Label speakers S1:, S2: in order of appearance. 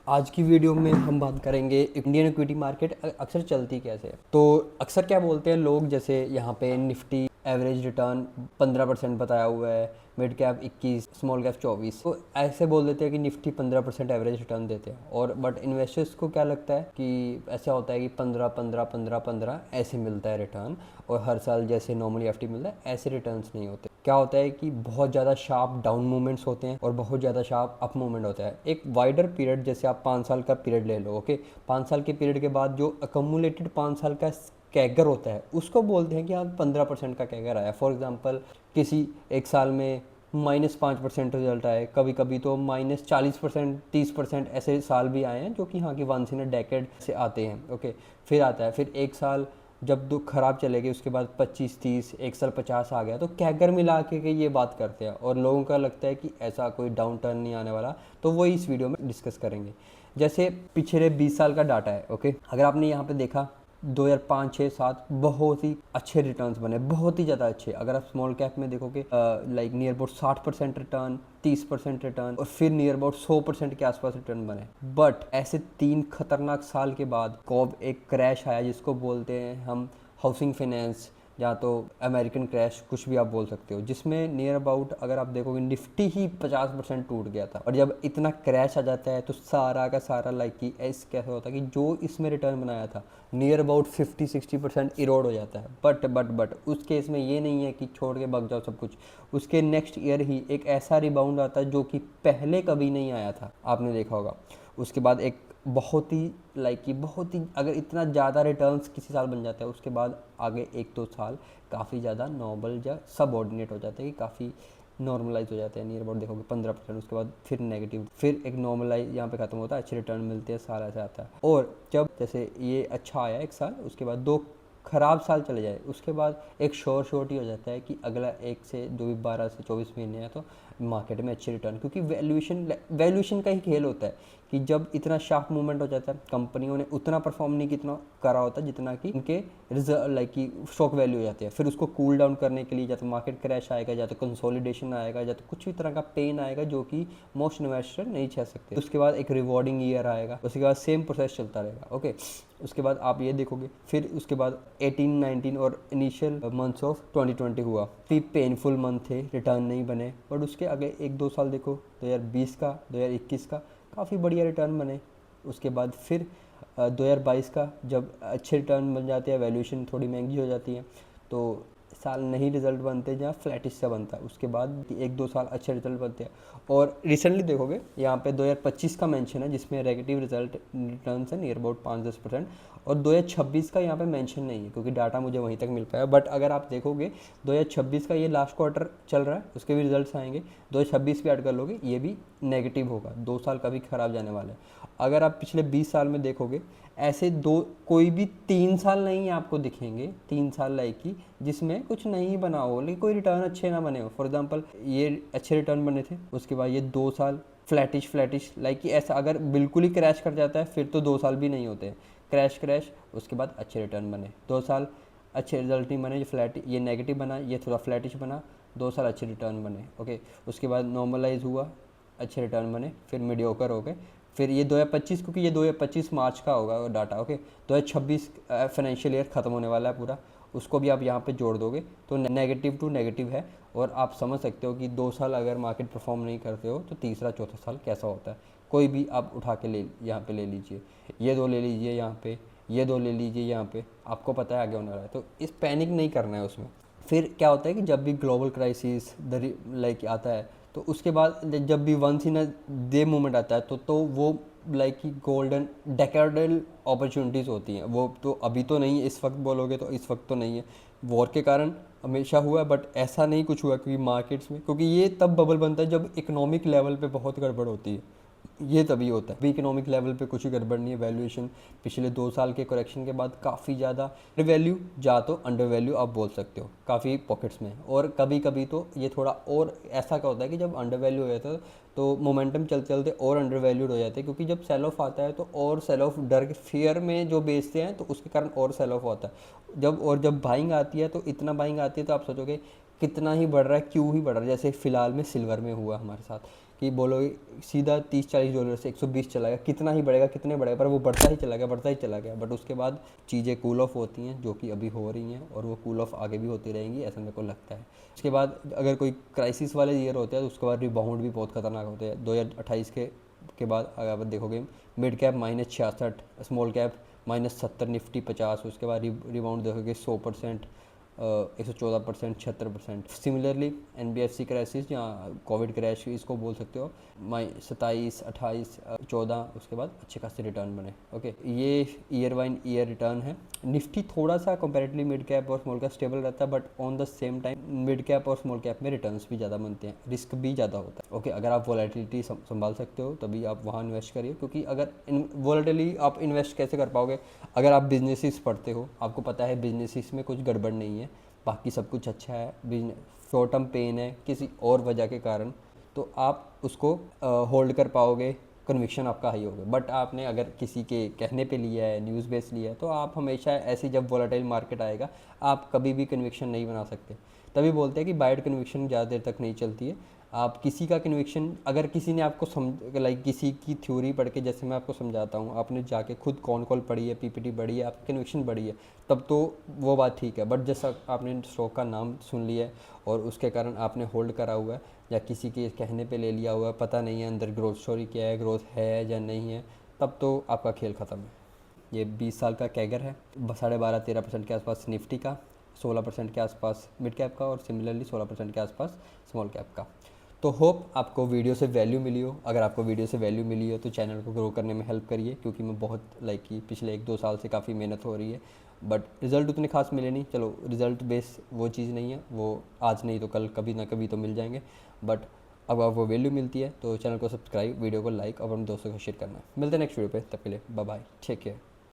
S1: आज की वीडियो में हम बात करेंगे इंडियन इक्विटी मार्केट अक्सर चलती कैसे है। तो अक्सर क्या बोलते हैं लोग, जैसे यहाँ पे निफ्टी एवरेज रिटर्न 15% बताया हुआ है, मिड कैप 21, स्मॉल कैप 24। तो ऐसे बोल देते हैं कि निफ्टी 15% एवरेज रिटर्न देते हैं। और बट इन्वेस्टर्स को क्या लगता है कि ऐसा होता है कि 15 ऐसे मिलता है रिटर्न, और हर साल जैसे नॉर्मली एफडी मिलता है ऐसे रिटर्न्स नहीं होते। क्या होता है कि बहुत ज़्यादा शार्प डाउन मूवमेंट्स होते हैं और बहुत ज़्यादा शार्प अप मूवमेंट होता है। एक वाइडर पीरियड, जैसे आप 5 साल का पीरियड ले लो, ओके, 5 साल के पीरियड के बाद जो अकमुलेटेड 5 साल का कैगर होता है उसको बोलते हैं कि हाँ 15% का कैगर आया। फॉर एग्जांपल किसी एक साल में -5% रिजल्ट आए, कभी कभी तो -40%, 30% ऐसे साल भी आए हैं जो कि हाँ कि वंस इन अ डेकेड से आते हैं। ओके, फिर आता है, फिर एक साल जब दो खराब चले गए उसके बाद 25-30, एक साल 50 आ गया, तो कैगर मिला के ये बात करते हैं और लोगों का लगता है कि ऐसा कोई डाउन टर्न नहीं आने वाला। तो वही इस वीडियो में डिस्कस करेंगे। जैसे पिछले 20 साल का डाटा है, ओके, अगर आपने यहाँ पे देखा 2005, 6, 7 बहुत ही अच्छे रिटर्न्स बने, बहुत ही ज़्यादा अच्छे। अगर आप स्मॉल कैप में देखोगे like near about 60% return, 30% return, और फिर नियर अबाउट 100% के आसपास रिटर्न बने। बट ऐसे 3 खतरनाक साल के बाद कॉब एक क्रैश आया जिसको बोलते हैं हम हाउसिंग फाइनेंस, या तो अमेरिकन क्रैश, कुछ भी आप बोल सकते हो, जिसमें नियर अबाउट अगर आप देखोगे निफ्टी ही 50% टूट गया था। और जब इतना क्रैश आ जाता है तो सारा का सारा लाइक कि ऐसे कैसे होता है कि जो इसमें रिटर्न बनाया था नियर अबाउट 50-60% इरोड हो जाता है। बट उस केस में ये नहीं है कि छोड़ के भाग जाओ सब कुछ। उसके नेक्स्ट ईयर ही एक ऐसा रिबाउंड आता है जो कि पहले कभी नहीं आया था, आपने देखा होगा। उसके बाद एक बहुत ही लाइक कि बहुत ही, अगर इतना ज़्यादा रिटर्न्स किसी साल बन जाता है उसके बाद आगे 1-2 साल काफ़ी ज़्यादा नॉर्मल या सबऑर्डिनेट हो जाते हैं, कि काफ़ी नॉर्मलाइज हो जाते हैं। नियर अबाउट देखोगे 15%, उसके बाद फिर नेगेटिव, फिर एक नॉर्मलाइज यहाँ पे खत्म होता है, अच्छे रिटर्न मिलते हैं, साल ऐसा आता है। और जब जैसे ये अच्छा आया एक साल, उसके बाद 2 खराब साल चले जाए, उसके बाद एक शॉर्ट ही हो जाता है कि अगला एक से जो भी 12 से 24 महीने हैं तो मार्केट में अच्छे रिटर्न, क्योंकि वैल्यूएशन का ही खेल होता है कि जब इतना शार्प मूवमेंट हो जाता है कंपनियों ने उतना परफॉर्म नहीं कितना करा होता जितना कि इनके रिजल्ट लाइक कि स्टॉक वैल्यू हो जाती है। फिर उसको कूल डाउन करने के लिए या तो मार्केट क्रैश आएगा, या तो कंसोलिडेशन आएगा, या तो कुछ भी तरह का पेन आएगा जो कि मोस्ट इन्वेस्टर नहीं सह सकते। उसके बाद एक रिवॉर्डिंग ईयर आएगा, उसके बाद सेम प्रोसेस चलता रहेगा। ओके, उसके बाद आप ये देखोगे, फिर उसके बाद 18, 19 और इनिशियल मंथ्स ऑफ 2020 हुआ, फिर पेनफुल मंथ थे, रिटर्न नहीं बने। बट उसके आगे 1-2 साल देखो, 2020 का, 2021 का काफ़ी बढ़िया रिटर्न बने। उसके बाद फिर 2022 का जब अच्छे रिटर्न बन जाते हैं, वैल्यूएशन थोड़ी महंगी हो जाती है, तो साल नहीं रिजल्ट बनते जहाँ फ्लैटिश सा बनता है। उसके बाद 1-2 साल अच्छे रिजल्ट बनते हैं। और रिसेंटली देखोगे यहाँ पे 2025 का मेंशन है जिसमें नेगेटिव रिजल्ट रिटर्न है नियर अबाउट 5-10%, और 2026 का यहाँ पे मेंशन नहीं है क्योंकि डाटा मुझे वहीं तक मिल पाया। बट अगर आप देखोगे 2026 का ये लास्ट क्वार्टर चल रहा है, उसके भी रिजल्ट्स आएंगे, 2026 भी ऐड कर लोगे, ये भी नेगेटिव होगा, 2 साल का भी खराब जाने वाला है। अगर आप पिछले 20 साल में देखोगे, ऐसे दो कोई भी 3 साल नहीं आपको दिखेंगे, 3 साल लाइक की जिसमें कुछ नहीं बना हो, लेकिन कोई रिटर्न अच्छे ना बने हो। फॉर एग्जांपल ये अच्छे रिटर्न बने थे, उसके बाद ये 2 साल फ्लैटिश लाइक कि ऐसा अगर बिल्कुल ही क्रैश कर जाता है फिर तो 2 साल भी नहीं होते, क्रैश। उसके बाद अच्छे रिटर्न बने, 2 साल अच्छे रिजल्ट नहीं बने, ये फ्लैट, ये नेगेटिव बना, ये थोड़ा फ्लैटिश बना, 2 साल अच्छे रिटर्न बने। ओके, उसके बाद नॉर्मलाइज हुआ, अच्छे रिटर्न बने, फिर मीडियोकर हो गए। फिर ये 2025, क्योंकि ये 2025 मार्च का होगा डाटा, ओके, 2026 फाइनेंशियल ईयर ख़त्म होने वाला है पूरा, उसको भी आप यहाँ पे जोड़ दोगे तो नेगेटिव टू नेगेटिव है। और आप समझ सकते हो कि 2 साल अगर मार्केट परफॉर्म नहीं करते हो तो तीसरा चौथा साल कैसा होता है। कोई भी आप उठा के ले यहाँ पे ले लीजिए, ये 2 ले लीजिए यहाँ पे, ये 2 ले लीजिए यहाँ पे, आपको पता है आगे होने वाला है, तो इस पैनिक नहीं करना है उसमें। फिर क्या होता है कि जब भी ग्लोबल क्राइसिस लाइक आता है तो उसके बाद जब भी once in a day moment आता है तो वो लाइक कि गोल्डन डेकेडल अपॉर्चुनिटीज़ होती हैं। वो तो अभी तो नहीं है, इस वक्त बोलोगे तो इस वक्त तो नहीं है, वॉर के कारण हमेशा हुआ है, बट ऐसा नहीं कुछ हुआ क्योंकि मार्केट्स में, क्योंकि ये तब बबल बनता है जब इकोनॉमिक लेवल पे बहुत गड़बड़ होती है, ये तभी होता है। अभी इकोनॉमिक लेवल पे कुछ गड़बड़ नहीं है, वैल्यूएशन पिछले 2 साल के करेक्शन के बाद काफ़ी ज़्यादा वैल्यू, जा तो अंडर वैल्यू आप बोल सकते हो काफ़ी पॉकेट्स में। और कभी कभी तो ये थोड़ा और ऐसा क्या होता है कि जब अंडर वैल्यू हो जाता है तो मोमेंटम चलते चलते और अंडर वैल्यूड हो जाते हैं, क्योंकि जब सेल ऑफ आता है तो और सेल ऑफ डर के फियर में जो बेचते हैं तो उसके कारण और सेल ऑफ होता है। जब बाइंग आती है तो इतना बाइंग आती है तो आप सोचोगे कितना ही बढ़ रहा है, क्यों ही बढ़ रहा है, जैसे फिलहाल में सिल्वर में हुआ हमारे साथ कि बोलो सीधा $30-40 से 120 चला गया, कितना ही बढ़ेगा, कितने बढ़ेगा, पर वो बढ़ता ही चला गया, बढ़ता ही चला गया। बट उसके बाद चीज़ें कूल ऑफ होती हैं, जो कि अभी हो रही हैं, और वो कूल ऑफ आगे भी होती रहेंगी, ऐसा मेरे को लगता है। उसके बाद अगर कोई क्राइसिस वाले ईयर होते हैं तो उसके बाद रिबाउंड भी बहुत खतरनाक होते हैं। 2028 के बाद अगर आप देखोगे mid cap -66, small cap -70, Nifty 50, उसके बाद रिबाउंड देखोगे 100%, 114%, 76%। सिमिलरली NBFC क्राइसिस या कोविड क्रैश इसको बोल सकते हो, 27, 28, 14, उसके बाद अच्छे खासे रिटर्न बने। ओके, ये ईयर वाइन ईयर रिटर्न है। निफ्टी थोड़ा सा कंपैरेटिवली मिड कैप और स्मॉल कैप स्टेबल रहता है, but on the same time mid cap और स्मॉल कैप में रिटर्न्स भी ज़्यादा बनते हैं, रिस्क भी ज़्यादा होता है। ओके, अगर आप वॉलेटिलिटी संभाल सकते हो तभी आप वहाँ इन्वेस्ट करिए, क्योंकि अगर वॉलेटिली आप इन्वेस्ट कैसे कर पाओगे? अगर आप बिजनेसिस पढ़ते हो, आपको पता है बिजनेसिस में कुछ गड़बड़ नहीं है, बाकी सब कुछ अच्छा है, बिजनेस शॉर्ट टर्म पेन है किसी और वजह के कारण, तो आप उसको होल्ड कर पाओगे, कन्विक्शन आपका हाई होगा। बट आपने अगर किसी के कहने पे लिया है, न्यूज़ बेस लिया है, तो आप हमेशा ऐसी, जब वोलेटाइल मार्केट आएगा, आप कभी भी कन्विक्शन नहीं बना सकते। तभी बोलते हैं कि बाइट कन्विक्शन ज़्यादा देर तक नहीं चलती है। आप किसी का कन्विक्शन, अगर किसी ने आपको लाइक किसी की थ्योरी पढ़ के, जैसे मैं आपको समझाता हूँ, आपने जाके खुद कॉन कॉल पढ़ी है, PPT पढ़ी है, आपकी कन्विक्शन बढ़ी है, तब तो वो बात ठीक है। बट जैसा आपने स्टॉक का नाम सुन लिया है और उसके कारण आपने होल्ड करा हुआ है, या किसी के कहने पे ले लिया हुआ है, पता नहीं है अंदर ग्रोथ स्टोरी क्या है, ग्रोथ है या नहीं है, तब तो आपका खेल ख़त्म है। ये 20 साल का कैगर है, 12.5-13% के आसपास निफ्टी का, 16% के आसपास मिड कैप का, और सिमिलरली 16% के आसपास स्मॉल कैप का। तो होप आपको वीडियो से वैल्यू मिली हो। अगर आपको वीडियो से वैल्यू मिली हो तो चैनल को ग्रो करने में हेल्प करिए, क्योंकि मैं बहुत कि पिछले 1-2 साल से काफ़ी मेहनत हो रही है, बट रिज़ल्ट उतने खास मिले नहीं। चलो, रिज़ल्ट बेस वो चीज़ नहीं है, वो आज नहीं तो कल कभी ना कभी तो मिल जाएंगे। बट अब आपको वैल्यू मिलती है तो चैनल को सब्सक्राइब, वीडियो को लाइक और अपने दोस्तों को शेयर करना। मिलते हैं नेक्स्ट वीडियो पे, तब के लिए बाय बाय, टेक केयर।